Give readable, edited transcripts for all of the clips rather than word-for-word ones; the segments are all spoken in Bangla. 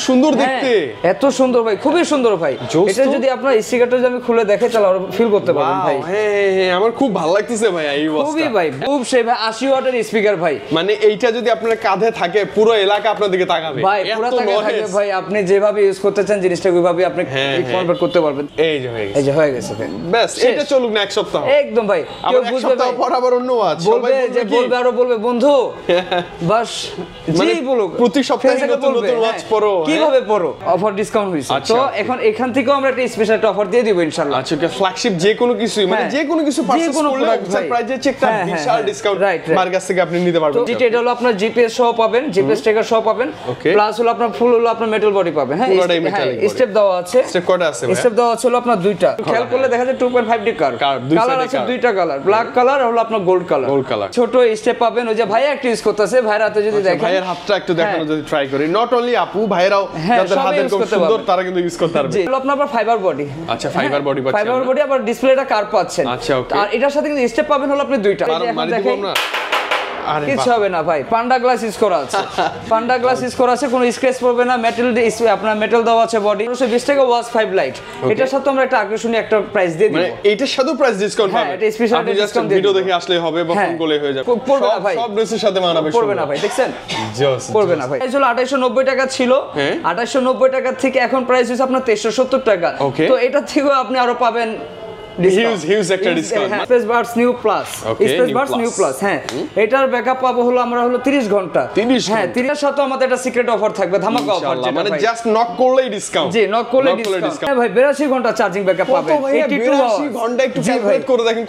সুন্দর দেখতে, এত সুন্দর ভাই, খুবই সুন্দর ভাই। এটা যদি আপনার স্টিকারটা যদি আমি খুলে দেখাই তাহলে আরো ফিল করতে পারবেন ভাই। হ্যাঁ আমার খুব ভালো লাগতেছে ভাই এই ওয়াচটা। খুবই ভাই, খুব সেই ভাই 80 ওয়াটের স্পিকার ভাই। মানে এইটা যদি আপনার কাঁধে থাকে পুরো এলাকা আপনার দিকে তাকাবে ভাই, পুরো তাকাবে ভাই। আপনি যেভাবে ইউজ করতে চান জিনিসটা ওইভাবে আপনি কনভার্ট করতে পারবেন। এই যে হয়ে গেছে ভাই, বাস এটা চলুক না এক সপ্তাহ। একদম ভাই, কেউ বুঝবে ভাই পর আবার অন্য ওয়াচ বলবে যে বলবে আরো বলবে বন্ধু বাস জি বলুক প্রতি সপ্তাহে নতুন নতুন ওয়াচ পরো, কিভাবে পরো অফার ডিসকাউন্ট হইছে। তো এখন এখান থেকেও আমরা একটা স্পেশাল অফার দিয়ে দিব ইনশাআল্লাহ। আচ্ছা ফ্ল্যাগশিপ যে কোনো কিছু মানে যে কোনো কিছু পারচেজ করলে অফার প্রাইজে একটা বিশাল ডিসকাউন্ট মার কাছ থেকে আপনি নিতে পারবেন। এটা হলো আপনার জিপিএস সহ পাবেন, জিপিএস ট্র্যাকার সহ পাবেন, প্লাস হলো আপনার ফুল হলো আপনার মেটাল বডি পাবেন। হ্যাঁ স্টেপ দেওয়া আছে, স্টেপ কয়টা আছে ভাই? স্টেপ দেওয়া আছে হলো আপনার দুইটা। খেয়াল করলে দেখা যায় 2.5D কালার আছে, দুইটা কালার, ব্ল্যাক কালার আর হলো আপনার গোল্ড কালার। ছোট স্টেপ পাবেন। ওই যে ভাই একটা ইউজ করতেছে, ভাইয়ের হাতে যদি দেখেন, ভাইয়ের হাতটা একটু দেখানো যদি ট্রাই করি। নট অনলি আপু, ভাইয়েরাও যাদের হাতের খুব সুন্দর তারা কিন্তু ইউজ করতে পারবে। জি হলো আপনার ফাইবার বডি। আচ্ছা ফাইবার বডি পাচ্ছেন, ফাইবার বডি আবার ডিসপ্লেটা কার পাচ্ছেন। আচ্ছা ওকে। আর এটার সাথে কিন্তু স্টেপ পাবেন হলো আপনি দুইটা। এখন দেখেন কিছু হবে না ভাই, পান্ডা গ্লাস ইউজ করা আছে, পান্ডা গ্লাস ইউজ করা আছে, কোনো স্ক্র্যাচ পড়বে না। মেটাল আপনার মেটাল দেওয়া আছে বডি। 120 টাকা ওয়াচ 5 লাইট। এটার সাথে আমরা একটা আকর্ষণীয় একটা প্রাইস দিয়ে দিব। মানে এইটার সাথে প্রাইস ডিসকাউন্ট পাবেন। এটা স্পেশাল ডিসকাউন্ট ভিডিও দেখে আসলে হবে বা ফোন করলে হয়ে যাবে। পড়বে না ভাই, সব ড্রেসের সাথে মানাবে। পড়বে না ভাই, দেখছেন জোস পড়বে না ভাই। এই হলো 2890 টাকা ছিল, 2890 টাকা থেকে এখন প্রাইস হচ্ছে আপনার 2370 টাকা। তো এটা থেকেও আপনি আরো পাবেন হিউজ একটা discount. Space bars new plus, space bars new plus. হ্যাঁ এটার ব্যাকআপ পাবো হলো আমরা হলো 30 ঘন্টা। হ্যাঁ 30 সাথে আমাদের একটা সিক্রেট অফার থাকবে, ধামাকা অফার, যেটা মানে জাস্ট নক করলেই ডিসকাউন্ট। জি নক করলেই ডিসকাউন্ট। হ্যাঁ ভাই 82 ঘন্টা চার্জিং ব্যাকআপ পাবেন। 82 ঘন্টা একটু ক্যালকুলেট করে দেখেন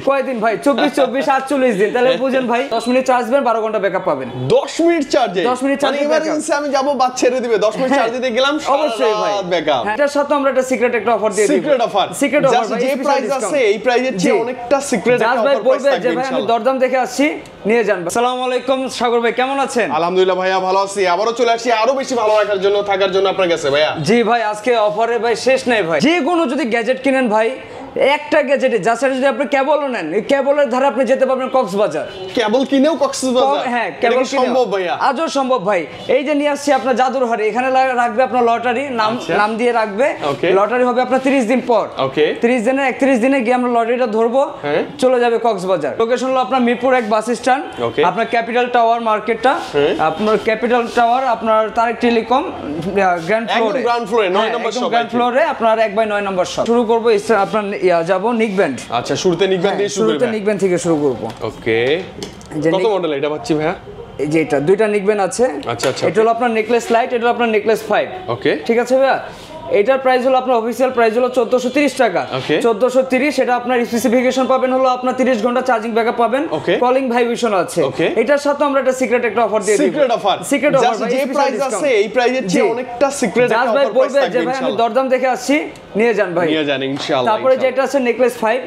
কয়দিন ভাই 24 48 দিন। তাহলে বুঝেন ভাই 10 মিনিট চার্জ দিবেন 12 ঘন্টা ব্যাকআপ পাবেন। 10 মিনিট চার্জে, 10 মিনিট চার্জে ইমার্জেন্সি আমি যাব বাদ ছেড়ে দিবে, 10 মিনিট চার্জ দিতে গেলাম অবশ্যই ভাই ব্যাকআপ। এটার সাথে আমরা একটা সিক্রেট একটা অফার দিয়ে দিব। সিক্রেট অফার যে প্রাইস আছে এই প্রাইজের চেয়ে অনেকটা সিক্রেট একটা অফার প্রাইস থাকবে। ভাই আমি দরদাম দেখে আসছি, নিয়ে যান। আসসালামু আলাইকুম সাগর ভাই, কেমন আছেন? আলহামদুলিল্লাহ ভাইয়া ভালো আছি। আবারো চলে আসি আরো বেশি ভালো রাখার জন্য, থাকার জন্য আপনার কাছে ভাইয়া। জি ভাই আজকে অফারে ভাই শেষ নাই ভাই। যে কোনো যদি গ্যাজেট কিনেন ভাই, একটা গ্যাজেটে যা সেটা যদি আপনি কেবলও নেন, এই কেবলের ধারে আপনি যেতে পারবেন কক্সবাজার। কেবল কিনেও কক্সবাজার? হ্যাঁ কেবল সম্ভব ভাইয়া, আজও সম্ভব ভাই। এই যে নিয়ে আসছি আপনার জাদুরহারে, এখানে রাখবে আপনার লটারি, নাম দিয়ে রাখবে। লটারি হবে আপনার 30 দিন পর। 30 দিনে 31 দিনে গিয়ে আমরা লটারিটা ধরবো, চলে যাবে কক্সবাজার। লোকেশন হলো আপনার মিরপুর 1 বাস স্ট্যান্ড, আপনার ক্যাপিটাল টাওয়ার মার্কেটটা, আপনার ক্যাপিটাল টাওয়ার, আপনার তারেক টেলিকম গ্রাউন্ড ফ্লোরে, 9 নম্বর শপ, গ্রাউন্ড ফ্লোরে আপনার 1/9 নম্বর শপ। শুরু করব আপনার যাব নিকব্যান্ড। আচ্ছা শুরুতে নিকব্যান্ড দিয়ে শুরু করব। শুরুতে নিকব্যান্ড থেকে শুরু করব। ওকে কত মডেল এটা পাচ্ছি ভাইয়া? এই যে এটা দুইটা নিকব্যান্ড আছে। আচ্ছা আচ্ছা এটা হলো আপনার নেকলেস লাইট, এটা হলো আপনার নেকলেস 5। ওকে ঠিক আছে ভাইয়া। এটার প্রাইস হলো আপনার অফিশিয়াল প্রাইস হলো 1430 টাকা। 1430 এটা আপনার স্পেসিফিকেশন পাবেন হলো আপনার 30 ঘন্টা চার্জিং ব্যাকআপ পাবেন, কলিং ভাইব্রেশন আছে। এটার সাথে আমরা একটা সিক্রেট একটা অফার দিয়ে দিব। সিক্রেট অফার যে প্রাইস আছে এই প্রাইজের চেয়ে অনেকটা সিক্রেট একটা অফার প্রাইস থাকবে। যে ভাই আমি দরদাম দেখে আসছি, নিয়ে যান ভাই, নিয়ে যান ইনশাআল্লাহ। তারপরে যেটা আছে নেকলেস 5,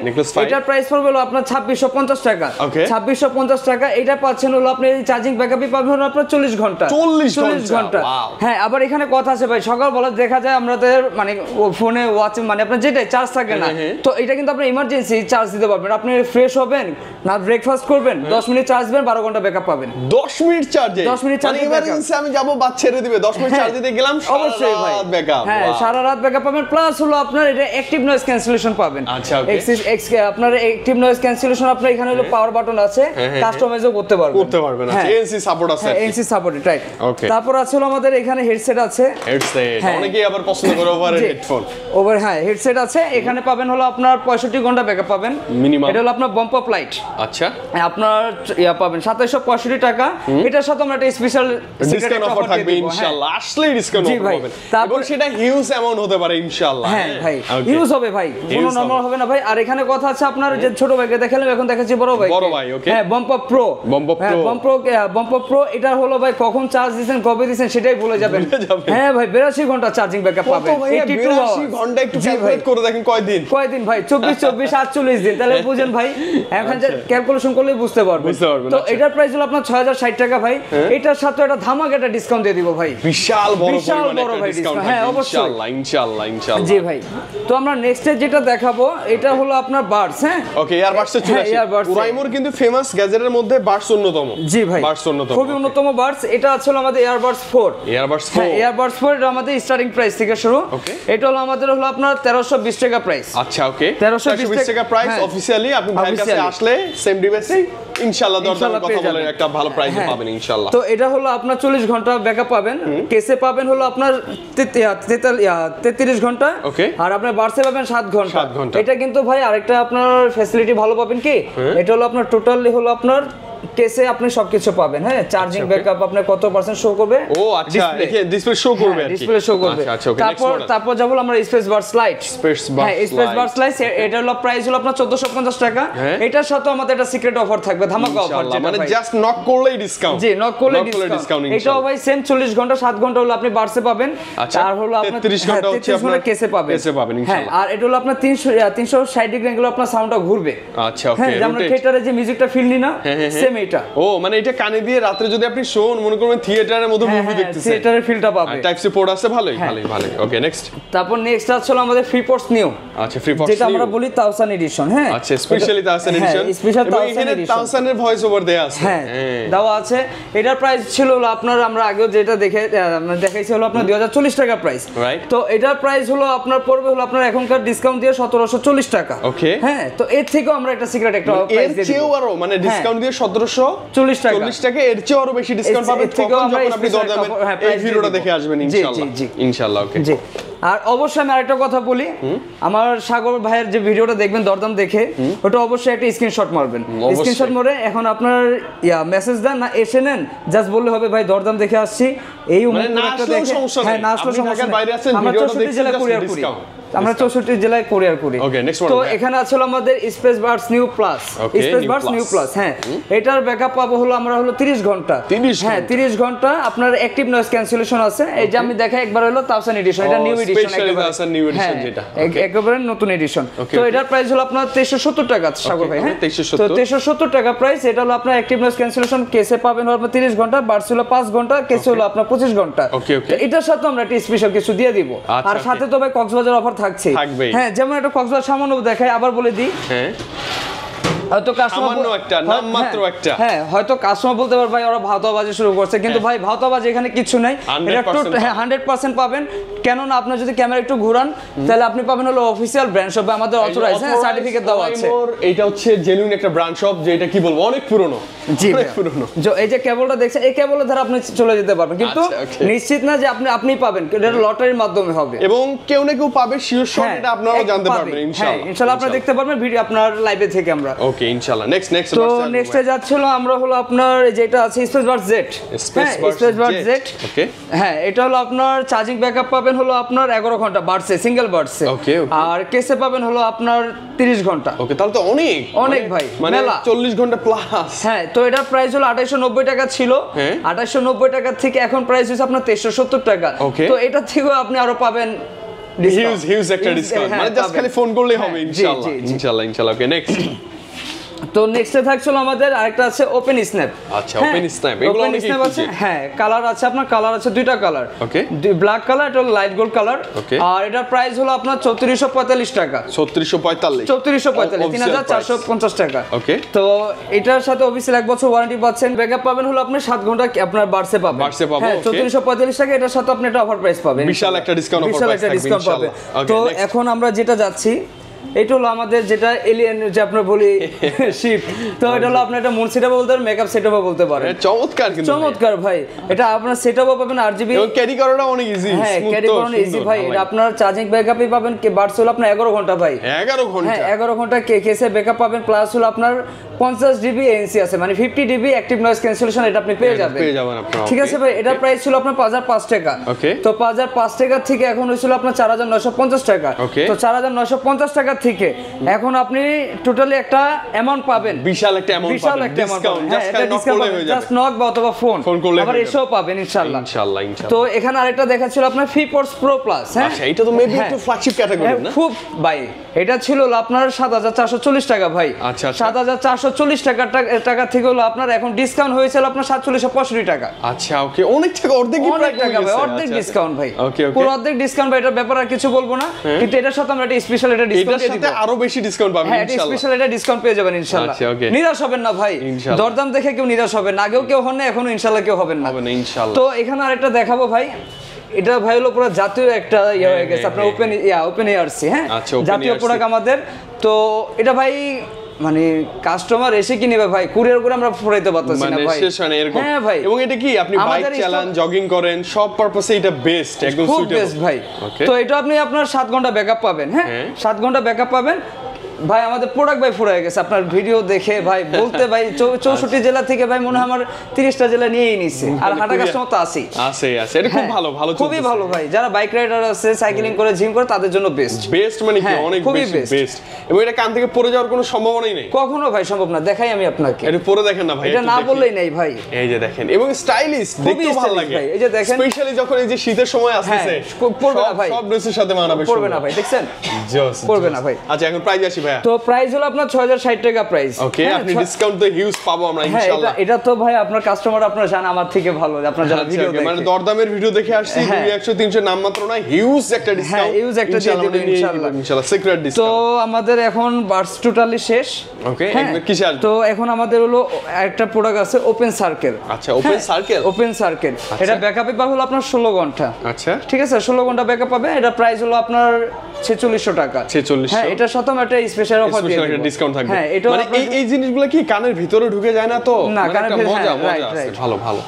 এটার প্রাইস পড়বে হলো আপনার 2650 টাকা। 2650 টাকা। এটা পাচ্ছেন হলো আপনি চার্জিং ব্যাকআপই পাবেন হলো আপনার 40 ঘন্টা। 40 ঘন্টা। হ্যাঁ আবার এখানে কথা আছে ভাই, সকালবেলা দেখা যায় আমাদের মানে ফোনে ওয়াচ মানে আপনার যেটাই চার্জ থাকে না, তো এটা কিন্তু আপনি ইমার্জেন্সি চার্জ দিতে পারবেন। আপনি ফ্রেশ হবেন না, ব্রেকফাস্ট করবেন, 10 মিনিট চার্জ দিবেন, 12 ঘন্টা ব্যাকআপ পাবেন। 10 মিনিট চার্জে, 10 মিনিট চার্জে ইমার্জেন্সি আমি যাব বাদ ছেড়ে দিবে, 10 মিনিট চার্জ দিতে গেলাম অবশ্যই ভাই ব্যাকআপ। হ্যাঁ সারা রাত ব্যাকআপ পাবেন। প্লাস হলো আপনার এটা অ্যাক্টিভ নয়েজ ক্যান্সেলেশন পাবেন। আচ্ছা আপনার অ্যাক্টিভ নয়েজ ক্যান্সেলেশন আপনার এখানে হলো পাওয়ার বাটন আছে, কাস্টমাইজও করতে পারবেন না। এনসি সাপোর্ট আছে, এনসি সাপোর্টেড রাইট। তারপর আছে হলো আমাদের এখানে হেডসেট আছে। অনেকেই আবার পছন্দ করে ওভার হেডফোন। হেডসেট আছে, এখানে পাবেন হলো আপনার 65 ঘন্টা ব্যাকআপ পাবেন মিনিমাম। এটা হলো আপনার বাম্প আপ লাইট। আচ্ছা আপনার পাবেন 2765 টাকা। এটার সাথে আমরা একটা স্পেশাল ডিসকাউন্ট অফার থাকবে ইনশাআল্লাহ। আসলেই ডিসকাউন্ট অফার পাবেন। তারপর সেটা হিউজ অ্যামাউন্ট হতে পারে ইনশাআল্লাহ। হ্যাঁ ভাই হিউজ হবে ভাই, কোনো নরমাল হবে না ভাই। আর এখানে কথা আছে আপনার যে ছোট ভাইকে দেখালাম, এখন দেখাচ্ছি বড় ভাই। ওকে হ্যাঁ bump up pro. Bump up pro এটা হলো ভাই কখন চার্জ দিবেন কবে দিবেন সেটাই ভুলে যাবেন। হ্যাঁ ভাই 82 ঘন্টা চার্জিং ব্যাকআপ পাবেন। পাবেন 82 ঘন্টা একটু ক্যালকুলেট করে দেখেন কয়দিন ভাই 24 48 দিন তাহলে বুঝেন ভাই এখন যে ক্যালকুলেশন করলে বুঝতে পারবেন তো এটার প্রাইস হলো আপনার 6060 টাকা ভাই এটার সাথে একটা ধামাকা একটা ডিসকাউন্ট দিয়ে দিব ভাই বিশাল বড় পরিমাণে ডিসকাউন্ট হ্যাঁ অবশ্যই ইনশাআল্লাহ জি ভাই তো আমরা নেক্সটে যেটা দেখাবো এটা হলো আপনার বাডস হ্যাঁ ওকে ইয়ারবাডস এ চলে আসি উরাইমোর কিন্তু ফেমাস গ্যাজেটের মধ্যে বাডস অন্যতম জি ভাই বাডস অন্যতম খুবই অন্যতম বাডস এটা আছে আমাদের ইয়ারবাডস 4 ইয়ারবাডস 4 এটা আমাদের স্টার্টিং প্রাইস থেকে শুরু এটা হলো আমাদের হলো আপনার 1320 টাকা প্রাইস আচ্ছা ওকে 1320 টাকা প্রাইস অফিশিয়ালি আপনি ভাইয়ের কাছে আসলে সেম ডিভাইসে ইনশাআল্লাহ দরদামের কথা বলে একটা ভালো প্রাইসে পাবেন ইনশাআল্লাহ তো এটা হলো আপনার 40 ঘন্টা ব্যাকআপ পাবেন কেসে পাবেন হলো আপনার 33 ঘন্টা আর আপনি বাড়ছে পাবেন 7 ঘন্টা এটা কিন্তু ভাই আরেকটা আপনার ফ্যাসিলিটি ভালো পাবেন কি এটা হলো আপনার টোটালি হলো আপনার কেসে আপনি সবকিছু পাবেন হ্যাঁ চার্জিং ব্যাকআপ আপনি কত পার্সেন্ট শো করবে ও আচ্ছা দেখেন ডিসপ্লে শো করবে আর কি ডিসপ্লে শো করবে তারপর যাব আমরা space bar slide space bar slide এটা হলো প্রাইস হলো আপনার 1450 টাকা এটার সাথে আমাদের একটা সিক্রেট অফার থাকবে ধামাকা অফার যেটা মানে জাস্ট নক করলেই ডিসকাউন্ট জি নক করলেই ডিসকাউন্ট এটাও ভাই সেম 40 ঘন্টা 7 ঘন্টা হলো আপনি বাড়ছে পাবেন আর হলো আপনার 33 ঘন্টা হচ্ছে আপনার কেসে পাবেন ইনশাআল্লাহ আর এটা হলো আপনার 360 ডিগ্রি অ্যাঙ্গেল আপনার সাউন্ডটা ঘুরবে আচ্ছা ওকে আমরা থিয়েটারে যে মিউজিকটা ফিল নি না সেম এটা ও মানে এটা কানে দিয়ে রাতে যদি আপনি শোন মনে করবেন থিয়েটারের মতো মুভি দেখতেছেন থিয়েটারের ফিলটা পাবে টাইপ সি পোর্ট আছে ভালোই ওকে নেক্সট তারপর নেক্সট আছে হলো আমাদের ফ্রি পোর্টস নিউ আচ্ছা ফ্রি পোর্টস যেটা আমরা বলি 1000 এডিশন হ্যাঁ আচ্ছা স্পেশালি 1000 এডিশন স্পেশাল 1000 এডিশন 1000 এর ভয়েস ওভার দেয়া আছে হ্যাঁ দেওয়া আছে এটার প্রাইস ছিল হলো আপনার আমরা আগেও যেটা দেখাইছি হলো আপনার 2040 টাকা প্রাইস তো এটার প্রাইস হলো আপনার পড়বে হলো আপনার এখনকার ডিসকাউন্ট দিয়ে 1740 টাকা ওকে হ্যাঁ তো এর থেকেও আমরা একটা সিক্রেট একটা প্রাইস দিয়ে দিব আরো মানে ডিসকাউন্ট দিয়ে 1740 টাকা এর চেয়ে আরো বেশি ডিসকাউন্ট পাবেন যখন আপনি দরদামের এই ভিডিওটা দেখে আসবেন ইনশাআল্লাহ ওকে জি আর অবশ্যই আমি আরেকটা কথা বলি আমার সাগর ভাইয়ের যে ভিডিওটা দেখবেন দরদাম দেখে ওটা অবশ্যই একটা স্ক্রিনশট মারবেন স্ক্রিনশট মারে এখন আপনার মেসেজ দেন না এসে নেন জাস্ট বললে হবে ভাই দরদাম দেখে আসছি এই একটা দেখে হ্যাঁ না আসলে সমস্যা বাইরে আছেন ভিডিওটা দেখে জেলা কুরিয়ার করি আমরা 64 জেলায় কুরিয়ার করি তো এখানে আছে আমাদের স্পেস বার্স নিউ প্লাস হ্যাঁ এটার ব্যাকআপ পাবো হলো আমরা হলো 30 ঘন্টা 30 ঘন্টা আপনার অ্যাক্টিভ নয়েজ ক্যান্সেলেশন আছে এই যে আমি দেখাই একবার হলো 1000 এডিশন এটা নিউ এডিশন যেটা একেবারে নতুন এডিশন তো এটার প্রাইস হলো আপনার 2370 টাকা সাগর ভাই হ্যাঁ তো 2370 টাকা প্রাইস এটা হলো আপনার অ্যাক্টিভ নয়েজ ক্যান্সেলেশন কেসে পাবেন হলো আপনার 30 ঘন্টা বার্স হলো 5 ঘন্টা কেসে হলো আপনার 25 ঘন্টা তো এটার সাথে আমরা একটা স্পেশাল কিছু দিয়ে দিব আর সাথে তো ভাই কক্সবাজার অফার থাকছে হ্যাঁ যেমন একটা কক্সবাজার সামান্য দেখাই আবার বলে দিই হ্যাঁ হয়তো কাস্টমার বলতে পারে ভাই ওরা ভাওতাবাজি শুরু করছে কিন্তু ভাই ভাওতাবাজি এখানে কিছু নাই এটা 100% পাবেন কেন না আপনি যদি ক্যামেরা একটু ঘুরান তাহলে আপনি পাবেন হলো অফিশিয়াল ব্র্যান্ড শপ আমাদের অথরাইজ সার্টিফিকেট দেওয়া আছে এটা হচ্ছে জেনুইন একটা ব্র্যান্ড শপ যেটা কি বলবো অনেক পুরনো জি পুরনো এই যে কেবলটা দেখছেন এই কেবলের দ্বারা আপনি চলে যেতে পারবেন কিন্তু নিশ্চিত না যে আপনি পাবেন এটা লটারির মাধ্যমে হবে এবং কেউ না কেউ পাবে শিওর শট এটা আপনারাও জানতে পারবেন ইনশাআল্লাহ আপনারা দেখতে পারবেন ভিডিও আপনার লাইভে থেকে আমরা ওকে ইনশাআল্লাহ নেক্সট তো নেক্সটে যাচ্ছিল আমরা হলো আপনার যেটা আছে স্পেস বার জেড ওকে হ্যাঁ এটা হলো আপনার চার্জিং ব্যাকআপ পাবেন হলো আপনার 11 ঘন্টা বাড়ছে সিঙ্গেল বাড়ছে ওকে আর কেসে পাবেন হলো আপনার 30 ঘন্টা ওকে তাহলে তো অনেক ভাই মানে 40 ঘন্টা প্লাস হ্যাঁ তো এটার প্রাইস হলো 2890 টাকা ছিল 2890 টাকা থেকে এখন প্রাইস হচ্ছে আপনার 2370 টাকা তো এটা থেকেও আপনি আরো পাবেন হিউজ একটা ডিসকাউন্ট মানে জাস্ট খালি ফোন করলেই হবে ইনশাআল্লাহ ওকে নেক্সট তো নেক্সটে থাকছিল আমাদের আরেকটা আছে ওপেন স্ন্যাপ আচ্ছা ওপেন স্ন্যাপ এগুলো অনেক কিছু আছে হ্যাঁ কালার আছে আপনার কালার আছে দুইটা কালার ওকে ব্ল্যাক কালার এটা লাইট গোল্ড কালার আর এটার প্রাইস হলো আপনার 3445 টাকা 3445 টাকা ওকে তো এটার সাথে অফিসিয়াল 1 বছর ওয়ারেন্টি পাচ্ছেন ব্যাকআপ পাবেন হলো আপনি 7 ঘন্টা আপনার বাড়ছে পাবেন হ্যাঁ 3445 টাকা এটার সাথে আপনি একটা অফার প্রাইস পাবেন বিশাল একটা ডিসকাউন্ট অফার প্রাইস থাকবে তো এখন আমরা যেটা যাচ্ছি এটা হলো আমাদের যেটা এলিয়েন যে আমরা বলি শিপ তো এটা হলো আপনি একটা মুন সেটআপ বলতে পারেন মেকআপ সেটআপও বলতে পারেন চমৎকার ভাই এটা আপনার সেটআপও পাবেন আরজিবি এবং ক্যারি করাটা অনেক ইজি হ্যাঁ ক্যারি করানো ইজি ভাই এটা আপনার চার্জিং ব্যাকআপই পাবেন বাড়ছে হলো আপনার 11 ঘন্টা ভাই 11 ঘন্টা হ্যাঁ 11 ঘন্টা কেসে ব্যাকআপ পাবেন প্লাস হলো আপনার 50 ডিবি এনসি আছে মানে 50 ডিবি অ্যাক্টিভ নয়েজ ক্যান্সেলেশন এটা আপনি পেয়ে যাবেন আপনারা ঠিক আছে ভাই এটার প্রাইস ছিল আপনার 5005 টাকা তো 5005 টাকা থেকে এখন হইছিল আপনার 4950 টাকা তো 4950 টাকা টাকা থেকে এখন আপনি টোটালি একটা অ্যামাউন্ট পাবেন, বিশাল একটা অ্যামাউন্ট পাবেন, বিশাল একটা অ্যামাউন্ট, জাস্ট নক বা অথবা ফোন আবার এসেও পাবেন ইনশাআল্লাহ। তো এখানে আরেকটা দেখাচ্ছিল আপনার ফিপোর্স প্রো প্লাস। হ্যাঁ আচ্ছা, এটা তো মেবি একটু ফ্ল্যাগশিপ ক্যাটাগরি না? খুব ভাই, এটা ছিল আপনার 7440 টাকা ভাই। আচ্ছা 7440 টাকা থেকে হলো আপনার এখন ডিসকাউন্ট হয়েছিল আপনার 4765 টাকা। আচ্ছা ওকে, অনেক টাকা, অর্ধেক টাকা ভাই, অর্ধেক ডিসকাউন্ট ভাই, পুরো অর্ধেক ডিসকাউন্ট ভাই। এটার ব্যাপার আর কিছু বলবো না, কিন্তু এটার সাথে আমরা একটা স্পেশাল এটা ডিসকাউন্ট দিয়ে দিব, এটার সাথে আরো বেশি ডিসকাউন্ট পাবেন ইনশাআল্লাহ। হ্যাঁ, স্পেশাল এটা ডিসকাউন্ট পেয়ে যাবেন ইনশাআল্লাহ। নিরাশ হবেন না ভাই, দরদাম দেখে কেউ নিরাশ হবে না, আগেও কেউ হন না, এখনো ইনশাআল্লাহ কেউ হবেন না ইনশাআল্লাহ। তো এখানে আরেকটা দেখাবো ভাই, এটা ভাই হলো পুরো জাতীয় একটা ইয়ে হয়ে গেছে আপনার ওপেন এআরসি। হ্যাঁ জাতীয় প্রোডাক্ট আমাদের। তো এটা ভাই মানে কাস্টমার এসে কি নেবে ভাই, কুরিয়ার করে আমরা ফুরাইতে পারতেছি না ভাই, শেষ হয় না এরকম। হ্যাঁ ভাই, এবং এটা কি আপনি বাইক চালান, জগিং করেন, সব পারপাসে এটা বেস্ট, একদম সুইটেবল বেস্ট ভাই। তো এটা আপনি আপনার 7 ঘন্টা ব্যাকআপ পাবেন। হ্যাঁ 7 ঘন্টা ব্যাকআপ পাবেন ভাই। আমাদের প্রোডাক্ট ভাই ফুরাই গেছে আপনার ভিডিও দেখে ভাই, বলতে ভাই 64 জেলা থেকে ভাই মনে হয় আমার 30টা জেলা নিয়েই নিছে, আর হাঁটা কাস্টমার তো আছে। এটা খুব ভালো খুবই ভালো ভাই, যারা বাইক রাইডার আছে, সাইক্লিং করে, জিম করে, তাদের জন্য বেস্ট মানে কি অনেক বেস্ট। এবং এটা কান থেকে পড়ে যাওয়ার কোনো সম্ভাবনাই নেই, কখনো ভাই সম্ভব না। দেখাই আমি আপনাকে, এটা পরে দেখেন না ভাই, এটা না বললেই নাই ভাই। এই যে দেখেন, এবং স্টাইলিশ, দেখতে ভালো লাগে ভাই। এই যে দেখেন, স্পেশালি যখন এই যে শীতের সময় আসছে, পড়বে না ভাই, সব ড্রেসের সাথে মানাবে, পড়বে না ভাই, দেখছেন পড়বে না ভাই। আচ্ছা এখন প্রাইস আসি ভাই। তো প্রাইস হলো আপনার 6060 টাকা প্রাইস। ওকে, আপনি ডিসকাউন্ট তো হিউজ পাবো আমরা ইনশাআল্লাহ। এটা তো ভাই আপনার কাস্টমার আপনারা জানেন আমার থেকে ভালো, আপনারা যারা ভিডিও দেখেন, মানে দরদামের ভিডিও দেখে আসছি, 200 300 নাম মাত্র না, হিউজ একটা ডিসকাউন্ট, হিউজ একটা দিয়ে দেব ইনশাআল্লাহ সিক্রেট ডিসকাউন্ট। তো আমাদের এখন বার্স টোটালি শেষ। ওকে, একবার কিসে আসবে? তো এখন আমাদের হলো একটা প্রোডাক্ট আছে ওপেন সার্কেল। আচ্ছা ওপেন সার্কেল, এটা ব্যাকআপে পাবে হলো আপনার 16 ঘন্টা। আচ্ছা ঠিক আছে, 16 ঘন্টা ব্যাকআপ পাবে। এটা প্রাইস হলো আপনার 4600 টাকা। 4600। হ্যাঁ, এটার সাথে একটা স্পেশাল অফার দিয়ে দিব, ডিসকাউন্ট থাকবে। হ্যাঁ, এটা মানে এই জিনিসগুলো কি কানের ভিতরে ঢুকে যায় না তো? না, কানের ভিতরে মজা আছে, ভালো।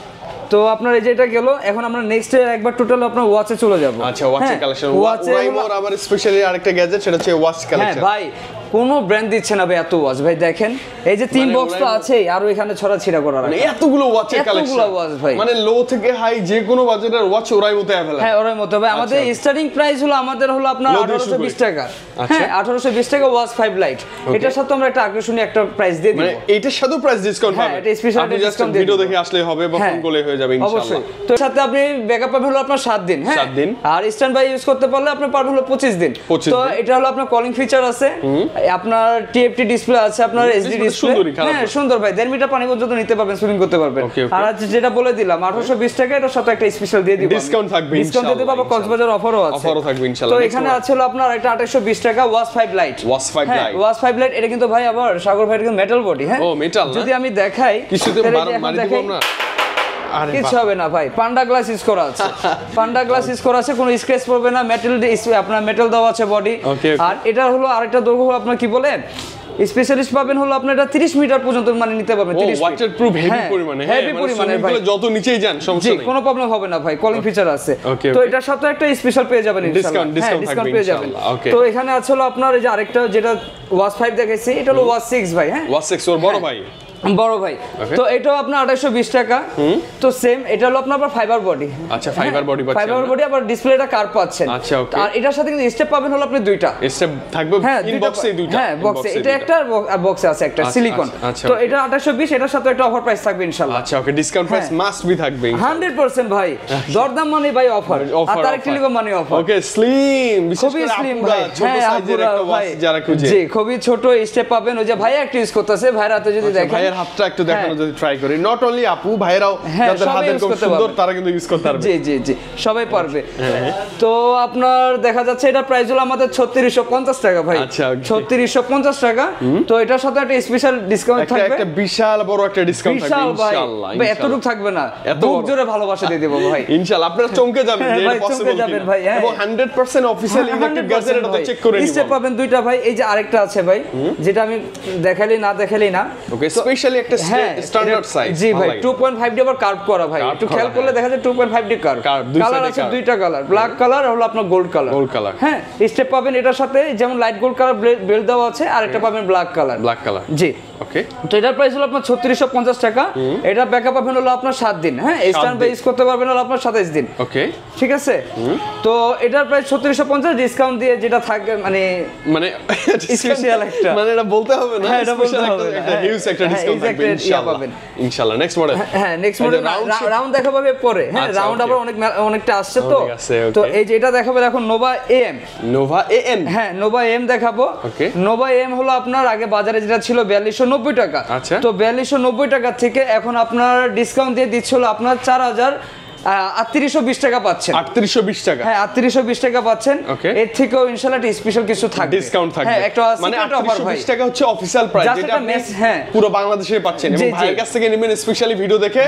তো আপনার এই যেটা গেল, এখন আমরা নেক্সট একবার টোটাল আপনার ওয়াচে চলে যাব। আচ্ছা, ওয়াচের কালেকশন, ওরাইমোর আবার স্পেশালি আরেকটা গ্যাজেট, সেটা হচ্ছে ওয়াচ কালেকশন। হ্যাঁ ভাই, কোনো ব্র্যান্ড দিচ্ছে না ভাই এত ওয়াচ ভাই। দেখেন এই যে 3 বক্স তো আছেই, আর এখানে ছড়াছিড়া করা মানে এতগুলো ওয়াচের কালেকশন, এতগুলো ওয়াচ ভাই, মানে লো থেকে হাই যে কোনো বাজেটের ওয়াচ ওরাইমোতে अवेलेबल। হ্যাঁ ওরাইমোতে ভাই। আমাদের স্টার্টিং প্রাইস হলো আমাদের হলো আপনার 1820 টাকা। হ্যাঁ 1820 টাকা ওয়াচ 5 লাইট। এটার সাথে আমরা একটা আকর্ষণীয় একটা প্রাইস দিয়ে দিব, মানে এটার সাথে প্রাইস ডিসকাউন্ট পাবেন। হ্যাঁ, এটা স্পেশাল ডিসকাউন্ট ভিডিও দেখে আসলে হবে বা ফোন করলে হয়ে যাবে ইনশাআল্লাহ। তো সাথে আপনি ব্যাকআপ পাবেন হলো আপনার 7 দিন। হ্যাঁ 7 দিন, আর স্ট্যান্ড বাই ইউজ করতে পারলে আপনি পাবেন হলো 25 দিন। তো এটা হলো আপনার কলিং ফিচার আছে, আপনার টিএফটি ডিসপ্লে আছে, আপনার এইচডি ডিসপ্লে। হ্যাঁ সুন্দর ভাই, 1.5 মিটার পানি পর্যন্ত নিতে পারবেন, সুইমিং করতে পারবেন। আর যেটা বলে দিলাম 1820 টাকা, এটার সাথে একটা স্পেশাল দিয়ে দিব, ডিসকাউন্ট থাকবে ইনশাআল্লাহ। ডিসকাউন্ট দিতে পারবো, কক্সবাজার অফারও আছে, অফারও থাকবে ইনশাআল্লাহ। তো এখানে আছে হলো আপনার একটা 2820 টাকা watch 5 light. Watch 5 light, watch 5 light. এটা কিন্তু ভাই আবার সাগর ভাই কিন্তু মেটাল বডি। হ্যাঁ ও মেটাল, যদি আমি দেখাই কিছুতে মারি দিব আমরা, কিছু হবে না ভাই। পান্ডা গ্লাস ইউজ করা আছে, পান্ডা গ্লাস ইউজ করা আছে, কোনো স্ক্র্যাচ পড়বে না। মেটাল আপনার মেটাল দেওয়া আছে বডি। আর এটা হলো আরেকটা দৈর্ঘ্য হলো আপনার কি বলে স্পেশালিস্ট পাবেন হলো আপনার এটা 30 মিটার পর্যন্ত মানে নিতে পারবেন। 30 ওয়াটার প্রুফ হেভি পরিমাণে, হেভি পরিমাণে ভাই, যত নিচেই যান সমস্যা নেই, কোনো প্রবলেম হবে না ভাই। কলিং ফিচার আছে, তো এটার সাথে একটা স্পেশাল পেয়ে যাবেন ইনশাআল্লাহ। ডিসকাউন্ট পেয়ে যাবেন। তো এখানে আছে হলো আপনার এই যে আরেকটা যেটা ওয়াচ 5 দেখাইছি, এটা হলো ওয়াচ 6 ভাই। হ্যাঁ ওয়াচ 6 ওর বড় ভাই, বড় ভাই। তো এটাও আপনার 2820 টাকা। তো সেম, এটা হলো আপনার ফাইবার বডি। আচ্ছা ফাইবার বডি পাচ্ছেন, ফাইবার বডি, আবার ডিসপ্লেটা কার পাচ্ছেন। আচ্ছা ওকে। আর এটার সাথে কিন্তু স্টেপ পাবেন হলো আপনি দুইটা স্টেপ থাকবে, ইনবক্সে দুইটা। হ্যাঁ বক্সে এটা একটা, আর বক্সে আছে একটা সিলিকন। তো এটা 2820, এটার সাথে একটা অফার প্রাইস থাকবে ইনশাআল্লাহ। আচ্ছা ওকে, ডিসকাউন্ট প্রাইস মাস্ট বি থাকবে 100% ভাই। দরদাম মানে ভাই অফার, আর তার টেলিকম মানে অফার। ওকে, স্লিম, বিশেষ করে স্লিম আপুরা ছোট সাইজের একটা ওয়াচ যারা খুঁজে, জি খুবই ছোট স্টেপ পাবেন। ওই যে ভাই একটা ইউজ করতেছে, ভাইয়ের হাতে যদি দেখেন, ভাইয়ের হাতটা একটু দেখানো যদি ট্রাই করি। নট অনলি আপু, ভাইরাও যাদের হাতের খুব সুন্দর, তারা কিন্তু ইউজ করতে পারবে। জি জি জি, সবাই পারবে। তো আপনার দেখা যাচ্ছে এটা প্রাইস হলো আমাদের 3650 টাকা ভাই। আচ্ছা 3650 টাকা। তো এটার সাথে একটা স্পেশাল ডিসকাউন্ট থাকবে, একটা বিশাল বড় একটা ডিসকাউন্ট থাকবে ইনশাআল্লাহ। ভাই এতটুকু থাকবে না, বুক জোরে ভালোবাসা দিয়ে দেব ভাই ইনশাআল্লাহ। আপনারা চমকে যাবেন যে এটা পসিবল কিনা, এবং 100% অফিশিয়াল ইলেকট্রিক গ্যাজেট এটা তো চেক করে নিব। স্টেপ পাবেন দুইটা ভাই। এই যে আরেকটা আছে ভাই, যেটা আমি দেখাইলি না। ওকে, স্পেশালি একটা স্ট্যান্ডার্ড সাইজ। জি ভাই, 2.5 ডি আবার কার্ভ করা ভাই, একটু খেয়াল করলে দেখা যায় 2.5 ডি কার্ভ। কালার আছে দুইটা কালার, ব্ল্যাক কালার আর হলো আপনার গোল্ড কালার। হ্যাঁ স্টেপ পাবেন এটার সাথে, যেমন লাইট গোল্ড কালার বেল্ট দেওয়া আছে, আর একটা পাবেন ব্ল্যাক কালার। জি। ওকে তো এটার প্রাইস হলো আপনার 3650 টাকা। এটা ব্যাকআপ পাবেন হলো আপনার 7 দিন, হ্যাঁ স্ট্যান্ড বাই ইউজ করতে পারবেন হলো আপনার 27 দিন। ওকে ঠিক আছে। তো এটার প্রাইস 3650, ডিসকাউন্ট দিয়ে যেটা থাকে মানে স্পেশাল একটা, মানে এটা বলতে হবে না, হ্যাঁ এটা বলতে হবে একটা হিউজ একটা ডিসকাউন্ট থাকবে ইনশাআল্লাহ। নেক্সট মডেল, হ্যাঁ নেক্সট মডেল রাউন্ড দেখাবো পরে, হ্যাঁ রাউন্ড আবার অনেকটা আসছে তো। তো এই যে এটা দেখাবো এখন নোভা এএম, নোভা এএন, হ্যাঁ নোভা এএম দেখাবো। নোভা এএম হলো আপনার আগে বাজারে যেটা ছিল 4290 টাকা, তো 4290 টাকা থেকে এখন আপনার ডিসকাউন্ট দিয়ে দিচ্ছে হলো আপনার 3820 টাকা পাচ্ছেন। 3820 টাকা, হ্যাঁ 3820 টাকা পাচ্ছেন। এর থেকেও ইনশাআল্লাহ স্পেশাল কিছু থাকবে, ডিসকাউন্ট থাকবে। হ্যাঁ একটা মানে 3820 টাকা হচ্ছে অফিশিয়াল প্রাইস, যেটা আপনি পুরো বাংলাদেশে পাচ্ছেন এবং ভাইয়ের কাছ থেকে নেবেন স্পেশালি ভিডিও দেখে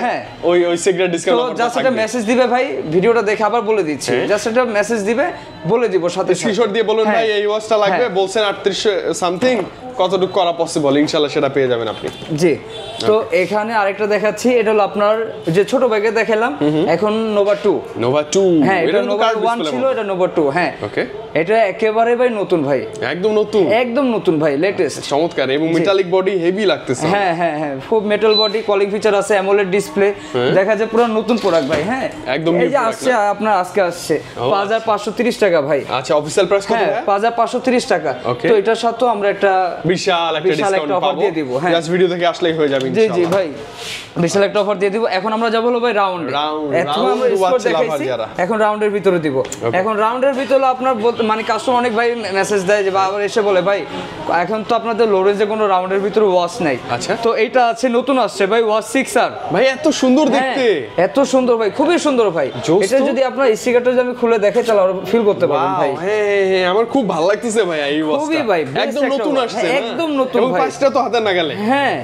ওই সিক্রেট ডিসকাউন্ট অফার। তো জাস্ট একটা মেসেজ দিবে ভাই, ভিডিওটা দেখে আবার বলে দিচ্ছি, জাস্ট একটা মেসেজ দিবে বলে দিব, সাথে স্ক্রিনশট দিয়ে বলুন ভাই এই ওয়াচটা লাগবে, বলছেন 3800 সামথিং, কতটুকু করা পসিবল, ইনশাআল্লাহ সেটা পেয়ে যাবেন আপনি। জি। তো এখানে আরেকটা দেখাচ্ছি, এটা হলো আপনার যে ছোট ব্যাগে দেখালাম, এখন নোভা 2, নোভা 2, হ্যাঁ এটা নোভা 1 ছিল, এটা নোভা 2, হ্যাঁ ওকে এটা একেবারে ভাই নতুন ভাই, একদম নতুন, একদম নতুন ভাই, লেটেস্ট, চমৎকার এবং মেটালিক বডি হেভি লাগতেছে। হ্যাঁ হ্যাঁ হ্যাঁ খুব মেটাল বডি, কলিং ফিচার আছে, অ্যামোলেড ডিসপ্লে, দেখা যায় পুরো নতুন প্রোডাক্ট ভাই। হ্যাঁ একদম এই যে আসছে আপনার আজকে আসছে 5530 টাকা ভাই। আচ্ছা অফিশিয়াল প্রাইস কত? 5530 টাকা। তো এটার সাথে আমরা একটা বিশাল একটা ডিসকাউন্ট পাবো, দিয়ে দিব। হ্যাঁ জাস্ট ভিডিও দেখে আসলেই হয়ে যাবে ইনশাআল্লাহ। জি জি ভাই বিশাল একটা অফার দিয়ে দিব। এখন আমরা যাব হলো ভাই রাউন্ড, এখন আমরা স্কোর দেখাইছি, এখন রাউন্ডের ভিতরে দিব। এখন রাউন্ডের ভিতরে আপনার মানে কাস্টমার অনেক ভাই মেসেজ দেয় যে আবার এসে বলে ভাই এখন তো আপনাদের লোরেন্সে কোনো রাউন্ডের ভিতরে ওয়াচ নাই। আচ্ছা তো এইটা আছে, নতুন আসছে ভাই ওয়াচ 6R ভাই, এত সুন্দর দেখতে, এত সুন্দর ভাই, খুবই সুন্দর ভাই। এটা যদি আপনার স্টিকারটা যদি আমি খুলে দেখাই তাহলে আরো ফিল করতে পারবেন ভাই। হ্যাঁ আমার খুব ভালো লাগতেছে ভাই এই ওয়াচটা, খুবই ভাই একদম নতুন আসছে, একদম নতুন এবং ভাই, পাঁচটা তো হাতে না গেলে। হ্যাঁ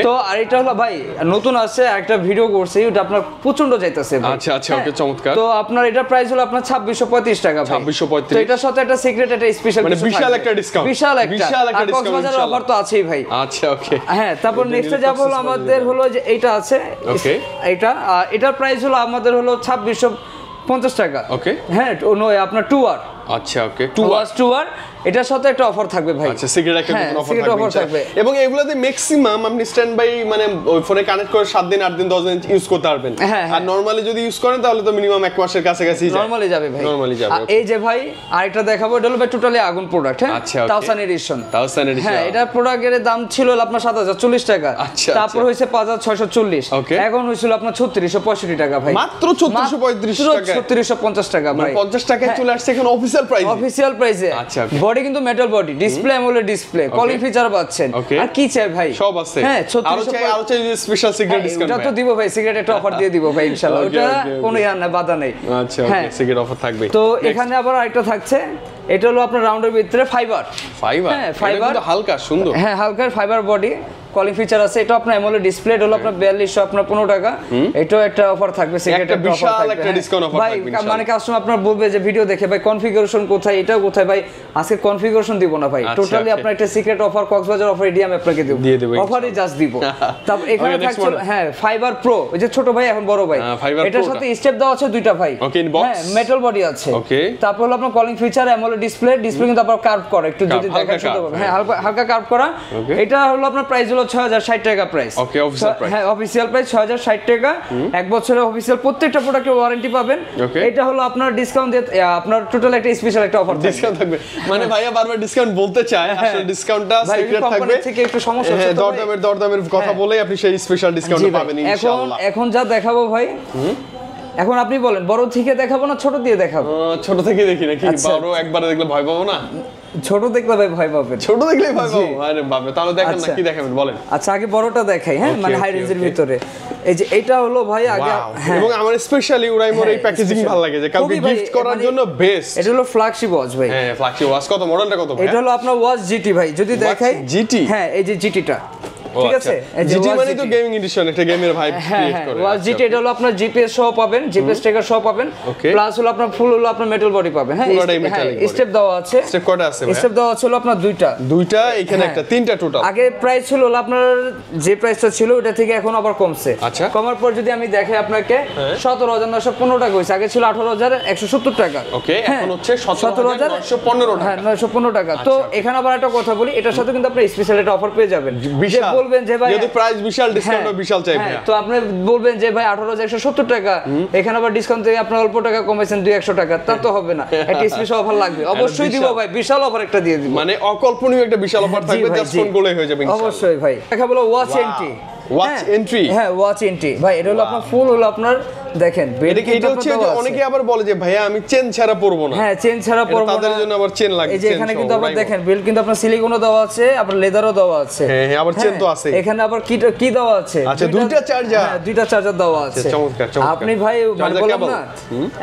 তো আর এটা হলো ভাই নতুন আসছে, একটা ভিডিও করছি ওটা আপনার প্রচন্ড যাইতেছে ভাই। আচ্ছা আচ্ছা ওকে চমৎকার। তো আপনার এটা প্রাইস হলো আপনার 2635 টাকা ভাই, 2635। তো এটার সাথে একটা সিক্রেট, একটা স্পেশাল, মানে বিশাল একটা ডিসকাউন্ট, বিশাল একটা ডিসকাউন্ট, কক্সবাজারের অফার তো আছেই ভাই। আচ্ছা ওকে হ্যাঁ তারপর নেক্সটে যাব হলো আমাদের হলো যে এইটা আছে, ওকে এটার প্রাইস হলো আমাদের হলো 2650 টাকা। ওকে হ্যাঁ আপনার 2R, আচ্ছা ওকে 2R এটার সাথে একটা অফার থাকবে ভাই। আচ্ছা সিক্রেট একটা অফার থাকবে এবং এগুলাতে ম্যাক্সিমাম আপনি স্ট্যান্ড বাই মানে ওই ফোনে কানেক্ট করে 7 দিন 8 দিন 10 দিন ইউজ করতে পারবেন। আর নরমালি যদি ইউজ করেন তাহলে তো মিনিমাম 1 মাসের কাছাকাছি নরমালি যাবে ভাই, নরমালি যাবে। এই যে ভাই আরেকটা দেখাবো, এটা হলো ভাই টোটালি আগুন প্রোডাক্ট। হ্যাঁ আচ্ছা তাওসান এডিশন, হ্যাঁ এটা প্রোডাক্টের দাম ছিল আপনার 7040 টাকা, তারপর হইছে 5640, এখন হইছিল আপনার 3665 টাকা ভাই, মাত্র 3635 টাকা, 3650 টাকা ভাই, 50 টাকায় চলে আসছে এখন অফিশিয়াল প্রাইসে। আচ্ছা বডি কিন্তু metal body, display AMOLED display, calling feature পাচ্ছেন, আর কি চাই ভাই সব আছে। হ্যাঁ আরো চাই স্পেশাল সিক্রেট ডিসকাউন্ট, ওটা তো দিব ভাই, সিক্রেট একটা অফার দিয়ে দিব ভাই ইনশাআল্লাহ, ওটা কোনো বাধা নাই। আচ্ছা ওকে সিক্রেট অফার থাকবে। তো এখানে আবার আরেকটা থাকছে, এটা হলো আপনার রাউন্ডের ভিতরে ফাইবার, হ্যাঁ ফাইবার হালকা সুন্দর, হ্যাঁ হালকা ফাইবার বডি, কলিং ফিচার আছে, এটা আপনার অ্যামোলেড ডিসপ্লে, এটা হলো আপনার 4200 আপনার 15 টাকা, এটাও একটা অফার থাকবে, সিক্রেট একটা অফার থাকবে, একটা ডিসকাউন্ট অফার থাকবে ভাই। মানে কাস্টমার আপনার বলবে যে ভিডিও দেখে ভাই কনফিগারেশন কোথায়, এটা কোথায় ভাই, আজকে কনফিগারেশন দিব না ভাই, টোটালি আপনার একটা secret offer Cox's Bazar offer ADM আপনাকে দিব, অফারই জাস্ট দিব। তারপর এখানে থাকছে হ্যাঁ ফাইবার প্রো, এই যে ছোট ভাই এখন বড় ভাই, এটার সাথে স্টেপ দেওয়া আছে দুইটা ভাই, হ্যাঁ মেটাল বডি আছে, তারপর হলো আপনার কলিং ফিচার, অ্যামোলেড ডিসপ্লে কিন্তু আপনার কার্ভ করে একটু যদি দেখেন শুনতে পাবেন, হ্যাঁ হালকা কার্ভ করা। এটা হলো আপনার প্রাইস হলো 6060 টাকা প্রাইস, ওকে অফিশিয়াল প্রাইস, হ্যাঁ অফিশিয়াল প্রাইস 6060 টাকা, এক বছরের অফিশিয়াল প্রত্যেকটা প্রোডাক্টের ওয়ারেন্টি পাবেন। এটা হলো আপনার ডিসকাউন্ট দিয়ে আপনার টোটাল একটা স্পেশাল একটা অফার থাকবে, মানে ভাইয়া বারবার ডিসকাউন্ট বলতে চায়, আসলে ডিসকাউন্টটা সিক্রেট থাকবে, থেকে একটু সমস্যা হচ্ছে, দরদামের কথা বলেই আপনি সেই স্পেশাল ডিসকাউন্ট পাবেন ইনশাআল্লাহ। এখন যা দেখাবো ভাই, এখন আপনি বলেন বড় থেকে দেখাবো না ছোট দিয়ে দেখাবো? ছোট থেকে দেখি নাকি, বড় একবারে দেখলে ভয় পাবো না? ছোট দেখলে ভাই ভয় পাবেন, ছোট দেখলে ভয় পাবো, আরে বাবা তাহলে দেখেন না, কি দেখাবেন বলেন? আচ্ছা আগে বড়টা দেখাই, হ্যাঁ মানে হাই রেঞ্জের ভিতরে। এই যে এটা হলো ভাই আগে, এবং আমার স্পেশালি উড়াইমোর এই প্যাকেজিং ভালো লাগে, যে কাউকে গিফট করার জন্য বেস্ট। এটা হলো ফ্ল্যাগশিপ ওয়াচ ভাই, হ্যাঁ ফ্ল্যাগশিপ ওয়াচ। কত মডেলটা কত ভাই? এটা হলো আপনার ওয়াচ জিটি ভাই, যদি দেখাই জিটি, হ্যাঁ এই যে জিটিটা, ঠিক আছে জিটি মানে তো গেমিং এডিশন, একটা গেমের ভাইব ক্রিয়েট করে। ওয়াচ জিটি এটা হলো আপনার জিপিএস সহ পাবেন, জিপিএস ট্র্যাকার সহ পাবেন, প্লাস হলো আপনার ফুল হলো আপনার মেটাল বডি পাবেন, হ্যাঁ স্টেপ দেওয়া আছে, স্টেপ কয়টা আছে ভাই? স্টেপ দেওয়া ছিল আপনার দুইটা, এখানে একটা, তিনটা টোটাল। আগে প্রাইস ছিল আপনার যে প্রাইসটা ছিল ওটা থেকে এখন আবার কমছে, আচ্ছা কমার পর যদি আমি দেখাই আপনাকে 17915 টাকা হইছে, আগে ছিল 18170 টাকা, ওকে এখন হচ্ছে 17915 টাকা, হ্যাঁ 915 টাকা। তো এখানে আবার একটা কথা বলি, এটার সাথে কিন্তু আপনি স্পেশাল একটা অফার পেয়ে যাবেন, বিশাল বলবেন যে ভাই যেহেতু প্রাইস বিশাল ডিসকাউন্ট বিশাল চাই ভাই, তো আপনি বলবেন যে ভাই 18170 টাকা, এখানে আবার ডিসকাউন্ট থেকে আপনি অল্প টাকা কমাইছেন 200 টাকা, তা তো হবে না, একটা স্পেশাল অফার লাগবে, অবশ্যই দিব ভাই, বিশাল অফার একটা দিয়ে দিব, মানে অকল্পনীয় একটা বিশাল অফার থাকবে, জাস্ট ফোন করলেই হয়ে যাবে ইনশাআল্লাহ। অবশ্যই ভাই। দেখা বলো ওয়াচ এন্ট্রি, ওয়াচ এন্ট্রি, হ্যাঁ ওয়াচ এন্ট্রি ভাই, এটা হলো আপনার ফুল হলো আপনার দেখেন বেল্ট, এটা হচ্ছে যে অনেকে আবার বলে যে ভাইয়া আমি চেন ছাড়া পরবো না, হ্যাঁ চেন ছাড়া পরবো না, তাদের জন্য আবার চেন লাগে। এই যে এখানে কিন্তু আবার দেখেন বেল্ট কিন্তু আপনার সিলিকনও দেওয়া আছে, আবার লেদারও দেওয়া আছে, হ্যাঁ হ্যাঁ, আবার চেন তো আছে, এখানে আবার কি দেওয়া আছে, আচ্ছা দুইটা চার্জার, হ্যাঁ দুইটা চার্জার দেওয়া আছে, চমৎকার চমৎকার। আপনি ভাই মানে বললাম না,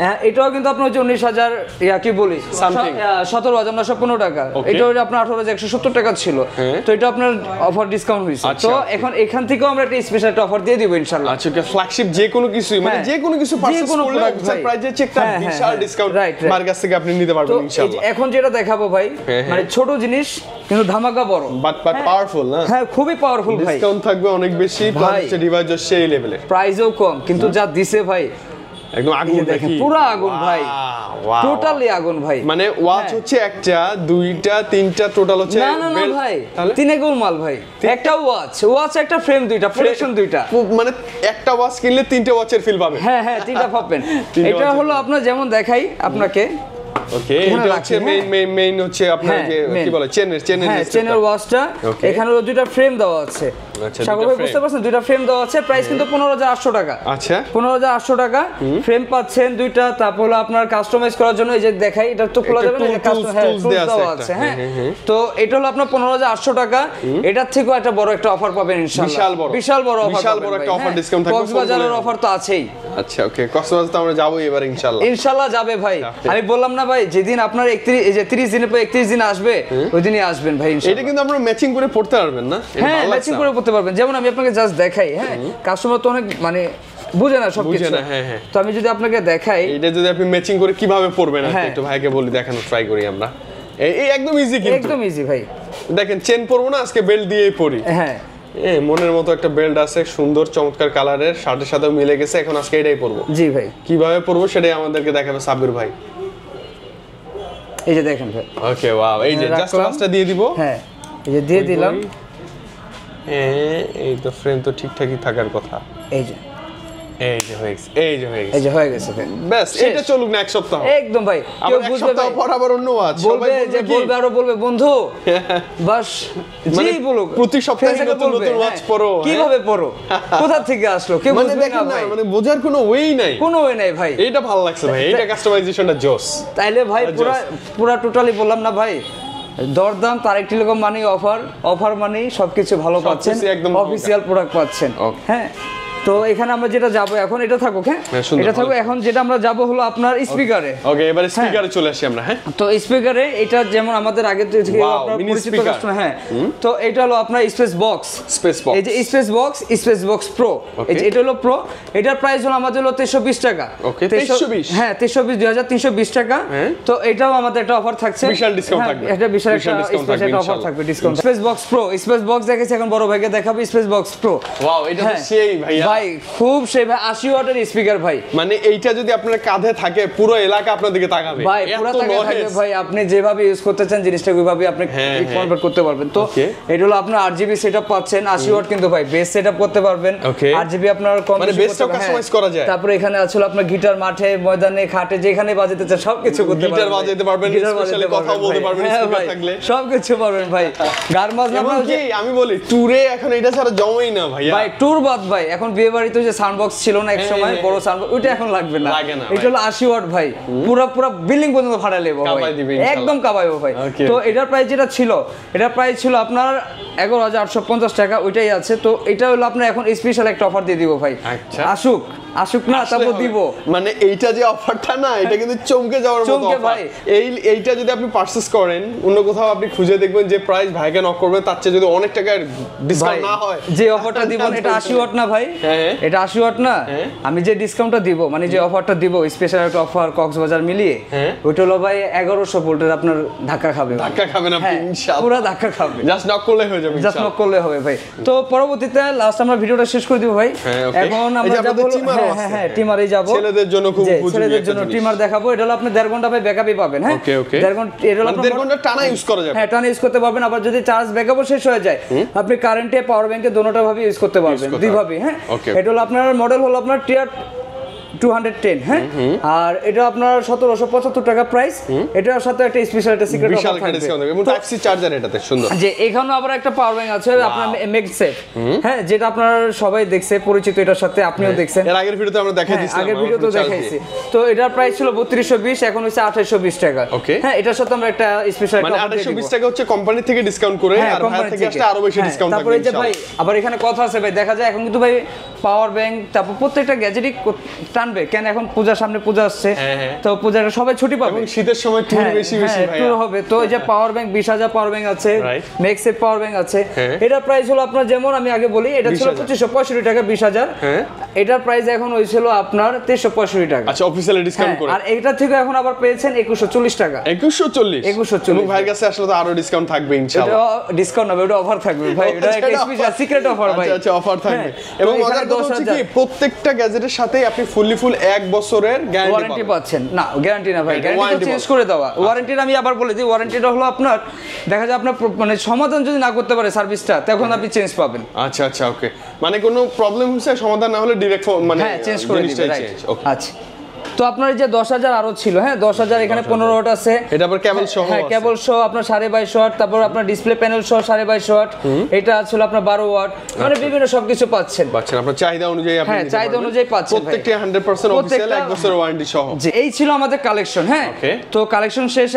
হ্যাঁ এটাও কিন্তু আপনার 19000 ইয়া কি বলি 17915 টাকা, এটা হলো আপনার 18170 টাকা ছিল, তো এটা আপনার অফার ডিসকাউন্ট হইছে, তো এখন এখান থেকেও আমরা একটা স্পেশাল অফার দিয়ে দিব ইনশাআল্লাহ। আচ্ছা ফ্ল্যাগশিপ যে কোনো কিছু মানে যে কোনো কিছু পারচেজ করলে অফার প্রাইজে চেকটা বিশাল ডিসকাউন্ট মার কাছ থেকে আপনি নিতে পারবেন ইনশাআল্লাহ। এখন যেটা দেখাবো ভাই মানে ছোট জিনিস কিন্তু ধামাকা বড়, বাট পাওয়ারফুল না, হ্যাঁ খুবই পাওয়ারফুল ভাই, ডিসকাউন্ট থাকবে অনেক বেশি, প্লাস ডিভাইস সেই লেভেলের, প্রাইসও কম, কিন্তু যা দিছে ভাই একদম আগুন, দেখেন পুরো আগুন ভাই, টোটালি আগুন ভাই, মানে ওয়াচ হচ্ছে একটা দুইটা তিনটা টোটাল হচ্ছে না না না ভাই তিনে গোলমাল ভাই, একটা ওয়াচ একটা ফ্রেম দুইটা প্রোটেকশন দুইটা, মানে একটা ওয়াচ কিনলে তিনটা ওয়াচের ফিল পাবেন, হ্যাঁ হ্যাঁ তিনটা পাবেন। এটা হলো আপনার যেমন দেখাই আপনাকে, ওকে এটা হচ্ছে মেইন হচ্ছে আপনার যে কি বলে চেনের ওয়াচটা, এখানে দুইটা ফ্রেম দেওয়া আছে, সাগর ভাই বুঝতে পারছেন, দুইটা ফ্রেম দেওয়া আছে, প্রাইস কিন্তু 15800 টাকা, আচ্ছা 15800 টাকা ফ্রেম পাচ্ছেন দুইটা, তারপর হলো আপনার কাস্টমাইজ করার জন্য এই যে দেখাই এটা তো খোলা যাবে না, এটা কাস্টমাইজ দেওয়া আছে, হ্যাঁ তো এটা হলো আপনার 15800 টাকা, এটার থেকেও একটা বড় একটা অফার পাবেন ইনশাআল্লাহ, বিশাল বড় একটা অফার ডিসকাউন্ট থাকবে, কক্সবাজারের অফার তো আছেই, আচ্ছা ওকে কক্সবাজার তো আমরা যাবো এবার ইনশাআল্লাহ যাবে ভাই, আমি বললাম না ভাই যেদিন আপনার 30 দিনের পর 31 দিন আসবে ওই দিনই আসবেন ভাই ইনশাআল্লাহ। এটা কিন্তু আপনারা ম্যাচিং করে পড়তে পারবেন না, হ্যাঁ ম্যাচিং করে পড়তে পারবেন, যেমন আমি আপনাকে জাস্ট দেখাই, হ্যাঁ কাস্টমার তো অনেক মানে বুঝে না সবকিছু, হ্যাঁ তো আমি যদি আপনাকে দেখাই এটা যদি আপনি ম্যাচিং করে কিভাবে পড়বেন একটু ভাইকে বলি দেখানো ট্রাই করি আমরা, এই একদম ইজি, কিন্তু একদম ইজি ভাই, দেখেন চেন পরবো না আজকে বেল্ট দিয়েই পড়ি, হ্যাঁ মনের মতো একটা বেল্ট আছে সুন্দর চমৎকার কালারের, শার্টের সাথে মিলে গেছে, এখন আজকে এটাই পরবো। জি ভাই কিভাবে পরবো সেটাই আমাদেরকে দেখাবে সাব্বির ভাই, এই যে দেখেন ভাই, ওকে ওয়াও, এই যে জাস্ট লাস্টটা দিয়ে দিব, হ্যাঁ এই যে দিয়ে দিলাম, এই তো ফ্রেম তো ঠিকঠাকই থাকার কথা, এই যে হয়ে গেছে বাস, এটা চলুক না এক সপ্তাহ একদম ভাই, কেউ বুঝবে ভাই পর আবার অন্য ওয়াচ বলবে যে বলবে আরো বলবে বন্ধু বাস জি বলুক প্রতি সপ্তাহে নতুন নতুন ওয়াচ পরো, কিভাবে পরো কোথা থেকে আসলো কেউ বুঝবে না ভাই, মানে বোঝার কোনো ওয়েই নাই, কোনো ওয়ে নাই ভাই, এইটা ভালো লাগছে ভাই, এইটা কাস্টমাইজেশনটা জোস, তাইলে ভাই পুরা টোটালি বললাম না ভাই, দরদাম তারেক টেলিকম মানে অফার মানে সবকিছু ভালো পাচ্ছেন, অফিশিয়াল প্রোডাক্ট পাচ্ছেন, হ্যাঁ তো এখানে আমরা যেটা যাব এখন এটা থাকুক, হ্যাঁ এটা থাকুক, এখন যেটা আমরা যাব হলো আপনার স্পিকারে, ওকে এবার স্পিকারে চলে আসি আমরা, হ্যাঁ তো স্পিকারে এটা যেমন আমাদের আগে থেকে আপনার পরিচিত কাস্টমার, হ্যাঁ তো এটা হলো আপনার স্পেস বক্স, এই যে স্পেস বক্স প্রো, এই যে এটা হলো প্রো, এটার প্রাইস হলো আমাদের হলো 2320 টাকা, ওকে 2320, হ্যাঁ 2320 টাকা, তো এটাও আমাদের একটা অফার থাকছে, বিশাল ডিসকাউন্ট থাকবে, এটা বিশাল একটা স্পেশাল অফার থাকবে, ডিসকাউন্ট স্পেস বক্স দেখেছি, এখন বড় ভাইকে দেখাবো স্পেস বক্স প্রো, ওয়াও এটা তো সেই ভাইয়া ভাই খুব সেই ভাই 80 ওয়াটের স্পিকার ভাই, মানে এইটা যদি আপনার কাঁধে থাকে পুরো এলাকা আপনার দিকে তাকাবে ভাই, পুরো তাকাবে ভাই, আপনি যেভাবে ইউজ করতে চান জিনিসটা ওইভাবে আপনি কনভার্ট করতে পারবেন, তো এটা হলো আপনার RGB সেটআপ পাচ্ছেন 80 ওয়াট, কিন্তু ভাই বেস সেটআপ করতে পারবেন, RGB আপনার কম মানে বেসটা কাস্টমাইজ করা যায়, তারপর এখানে আছে আপনার গিটার মাঠে ময়দানে খাটে যেখানে বাজাতে চান সবকিছু করতে পারবেন, গিটার বাজাতে পারবেন, স্পেশালি কথা বলতে পারবেন স্পিকার থাকলে, সবকিছু পারবেন ভাই, গারমাজ না কি আমি বলি ট্যুরে এখন এটা ছাড়া জমই না ভাইয়া, ভাই ট্যুর বাদ ভাই, এখন বিয়ে বাড়িতে যে সাউন্ড বক্স ছিল না এক সময় বড় সাউন্ড বক্স, ওইটা এখন লাগবে না, এটা হলো 80 ওয়াট ভাই, পুরো বিল্ডিং পর্যন্ত ফাটাই দেব ভাই, একদম কাবাইবো ভাই, তো এটার প্রাইস যেটা ছিল এটার প্রাইস ছিল আপনার 11850 টাকা, ওইটাই আছে, তো এটা হলো আপনার এখন স্পেশাল একটা অফার দিয়ে দিব ভাই, আচ্ছা আসুক না তারপর দিব, মানে এইটা যে অফারটা না এটা কিন্তু চমকে যাওয়ার মতো অফার, এইটা যদি আপনি পারচেজ করেন অন্য কোথাও আপনি খুঁজে দেখবেন যে প্রাইস ভাইকে নক করবেন তার চেয়ে যদি অনেক টাকা ডিসকাউন্ট না হয়, যে অফারটা দিব এটা 80 ওয়াট না ভাই, এটা 80 ওয়াট না, আমি যে ডিসকাউন্টটা দিব মানে যে অফারটা দিব স্পেশাল একটা অফার কক্সবাজার মিলিয়ে, ওইটা হলো ভাই 1100 ভোল্টের আপনার ধাক্কা খাবেন আপনি ইনশাআল্লাহ, পুরো ধাক্কা খাবে, জাস্ট নক করলে হয়ে যাবে, জাস্ট নক করলে হবে ভাই, তো পরবর্তীতে লাস্ট আমরা ভিডিওটা শেষ করে দিব ভাই, এখন আমরা যাব আছে হ্যাঁ টিমারই যাব ছেলেদের জন্য খুব উপযোগী ছেলেদের জন্য টিমার দেখাবো এটা হলো আপনি 1.5 ঘন্টা ভাই ব্যাকআপই পাবেন হ্যাঁ ওকে ওকে 1.5 ঘন্টা এটা হলো 1.5 ঘন্টা টানা ইউজ করা যাবে হ্যাঁ টানা ইউজ করতে পারবেন আবার যদি চার্জ ব্যাকআপও শেষ হয়ে যায় আপনি কারেন্টে পাওয়ার ব্যাংকে দুটোটা ভাবে ইউজ করতে পারবেন দুই ভাবে হ্যাঁ এটা হলো আপনার মডেল হলো আপনার টিয়ার 210 হ্যাঁ আর এটা আপনার 1775 টাকা প্রাইস এটার সাথে একটা স্পেশাল একটা সিক্রেট অফার থাকবে ডিসকাউন্ট থাকবে এবং টাইপ সি চার্জার এটাতে সুন্দর যে এখানেও আবার একটা পাওয়ার ব্যাংক আছে আপনার ম্যাগসেফ হ্যাঁ যেটা আপনারা সবাই দেখছে পরিচিত এটার সাথে আপনিও দেখছেন এর আগের ভিডিওতে আমরা দেখাই দিয়েছিলাম আগের ভিডিওতে দেখাইছি তো এটার প্রাইস ছিল 3220 এখন হইছে 2820 টাকা হ্যাঁ এটার সাথে আমরা একটা স্পেশাল মানে 2820 টাকা হচ্ছে কোম্পানি থেকে ডিসকাউন্ট করে আর ভাই থেকে আসলে আরো বেশি ডিসকাউন্ট থাকবে তারপরে যে ভাই আবার এখানে কথা আছে ভাই দেখা যায় এখন কিন্তু ভাই পাওয়ার ব্যাংক তারপর প্রত্যেকটা গ্যাজেটই টানবে কেন এখন পূজার সামনে পূজা আসছে তো পূজার সবাই ছুটি পাবে এবং শীতের সময় ট্যুর বেশি বেশি ভাই ট্যুর হবে তো এই যে পাওয়ার ব্যাংক 20000 পাওয়ার ব্যাংক আছে ম্যাক্সেফ পাওয়ার ব্যাংক আছে এটার প্রাইস হলো আপনার যেমন আমি আগে বলি এটা ছিল 2565 টাকা 20000 এটার প্রাইস এখন হইছিল আপনার 2365 টাকা আচ্ছা অফিশিয়ালি ডিসকাউন্ট করে আর এটা থেকে এখন আবার পেয়েছেন 2140 টাকা 2140 এবং ভাইয়ের কাছে আসলে তো আরো ডিসকাউন্ট থাকবে ইনশাআল্লাহ এটা ডিসকাউন্ট হবে এটা অফার থাকবে ভাই এটা একটা স্পেশাল সিক্রেট অফার ভাই আচ্ছা অফার থাকবে এবং মজার কথা হচ্ছে কি প্রত্যেকটা গ্যাজেটের সাথেই আপনি ফুল 1 বছরের ওয়ারেন্টি পাচ্ছেন না গ্যারান্টি না ভাই গ্যারান্টি চেঞ্জ করে দেওয়া ওয়ারেন্টিটা আমি আবার বলে দিই ওয়ারেন্টিটা হলো আপনার দেখা যায় আপনার মানে সমাধান যদি না করতে পারে সার্ভিসটা তখন আপনি চেঞ্জ পাবেন আচ্ছা আচ্ছা ওকে মানে কোনো প্রবলেম হচ্ছে সমাধান না হলে ডাইরেক্ট মানে হ্যাঁ চেঞ্জ করে দিবেন আচ্ছা তো আপনার যে 10000 আরো ছিল হ্যাঁ 10000 এখানে 15 ওয়াট আছে এটা আবার কেবল সহ হ্যাঁ কেবল সহ আপনার 22.5 ওয়াট তারপর আপনার ডিসপ্লে প্যানেল সহ 22.5 ওয়াট এটা ছিল আপনার 12 ওয়াট মানে বিভিন্ন সবকিছু পাচ্ছেন আপনার চাহিদা অনুযায়ী আপনি হ্যাঁ চাহিদা অনুযায়ী পাচ্ছেন প্রত্যেকটি 100% অফিশিয়াল 1 বছরের ওয়ারেন্টি সহ জি এই ছিল আমাদের কালেকশন হ্যাঁ তো কালেকশন শেষ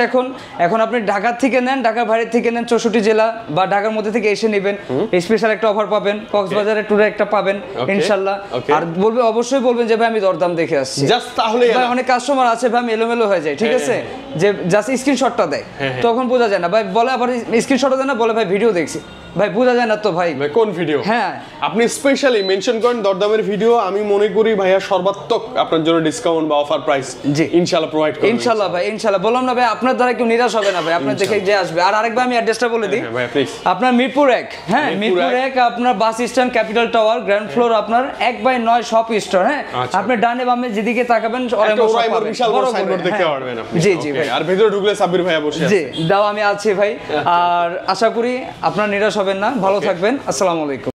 এখন আপনি ঢাকা থেকে নেন ঢাকার বাইরে থেকে নেন 64 জেলা বা ঢাকার মধ্যে থেকে এসে নেবেন স্পেশাল একটা অফার পাবেন কক্সবাজারের ট্যুরে একটা পাবেন ইনশাআল্লাহ আর বলবে অবশ্যই বলবেন যে ভাই আমি দরদাম দেখে আসছি জাস্ট তাহলে ভাই অনেক কাস্টমার আছে ভাই এলোমেলো হয়ে যায় ঠিক আছে যে জাস্ট স্ক্রিনশটটা দেয় তখন বোঝা যায় না ভাই বলে আবার স্ক্রিনশটটা দেয় না বলে ভাই ভিডিও দেখছি ভাই বোঝা যায় না তো ভাই কোন ভিডিও হ্যাঁ আপনি স্পেশালি মেনশন করেন দরদামের ভিডিও আমি মনে করি ভাইয়া সর্বাত্মক আপনার জন্য ডিসকাউন্ট বা অফার প্রাইস জি ইনশাআল্লাহ প্রোভাইড করব ইনশাআল্লাহ ভাই ইনশাআল্লাহ বললাম না ভাই আপনার দ্বারা কেউ নিরাশ হবে না ভাই আপনার দেখে যে আসবে আর আরেকবার আমি অ্যাড্রেসটা বলে দিই ভাই প্লিজ আপনার মিরপুর 1 হ্যাঁ মিরপুর 1 আপনার bus stand capital tower ground floor আপনার 1/9 শপ স্টোর হ্যাঁ আপনি ডানে বামে যেদিকে তাকাবেন ওরাইমর বিশাল বড় সাইনবোর্ড দেখতে পারবেন আপনি জি জি ভাই আর ভিতরে ঢুকলে সাব্বির ভাইয়া বসে আছে জি দাও আমি আছি ভাই আর আশা করি আপনারা নিরাশ হবেন না ভালো থাকবেন আসসালামু আলাইকুম